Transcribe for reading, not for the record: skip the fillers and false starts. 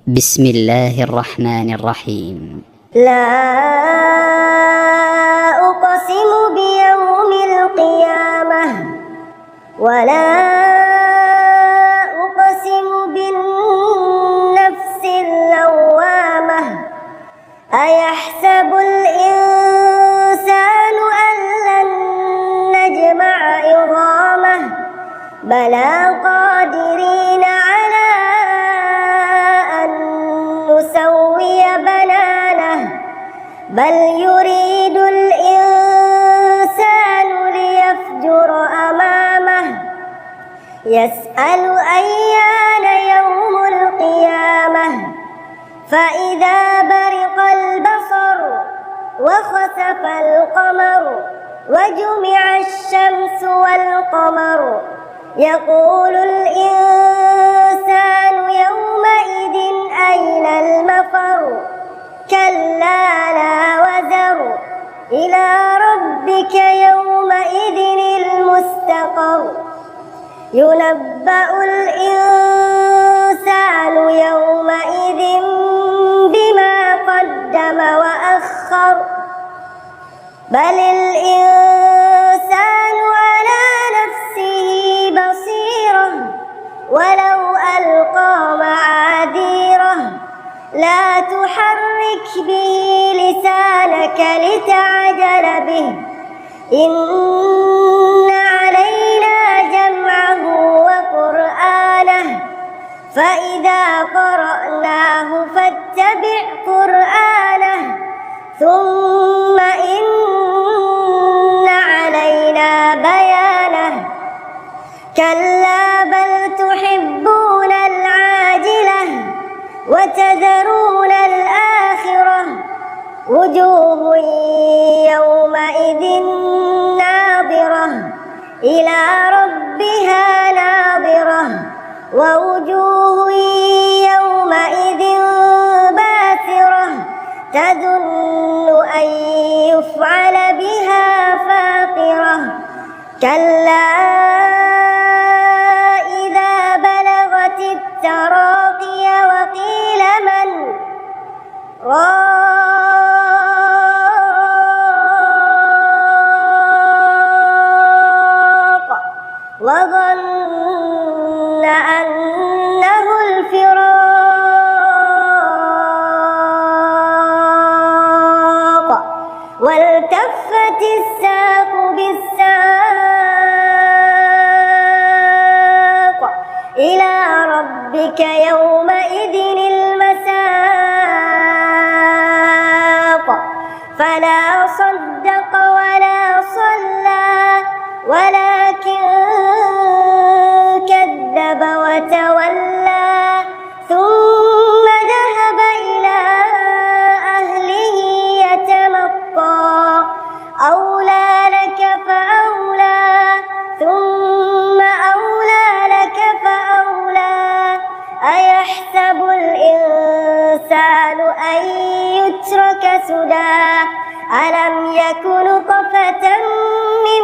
بسم الله الرحمن الرحيم. لا أقسم بيوم القيامة ولا أقسم بالنفس اللوامة أيحسب الإنسان أن لن نجمع عظامه بلى قادرين على أن نسوي بنانه بل يريد الإنسان ليفجر أمامه يسأل أيان يوم القيامة فإذا برق البصر وخسف القمر وجمع الشمس والقمر يقول الإنسان يومئذ أين المفر كلا لا وزر إلى ربك يومئذ المستقر ينبأ الإنسان يومئذ بما قدم وأخر بل الإنسان على نفسه بصيرة ولو ألقى معاذيره لا تحرك به لسانك لتعجل به إن علينا جمعه وقرآنه فإذا قرأناه فاتبع قرآنه ثم إن علينا بيانه كلا بل تحبون العاجلة وتذرون الآخرة وجوه يومئذ ناظرة إلى ربها ناظرة ووجوه يومئذ باسرة تظن أن يفعل بها فاقرة كلا إذا بلغت التراقي وقيل من راق وظن أنه الفراق والتفت الساق بالساق إلى ربك يومئذ المساق فلا صدق ولا صلى ولكن كذب وتولى ثم ذهب إلى أهله يتمطى أولى لك فأولى ثم أولى لك فأولى أيحسب الإنسان أن يترك سدى ألم يك نطفة من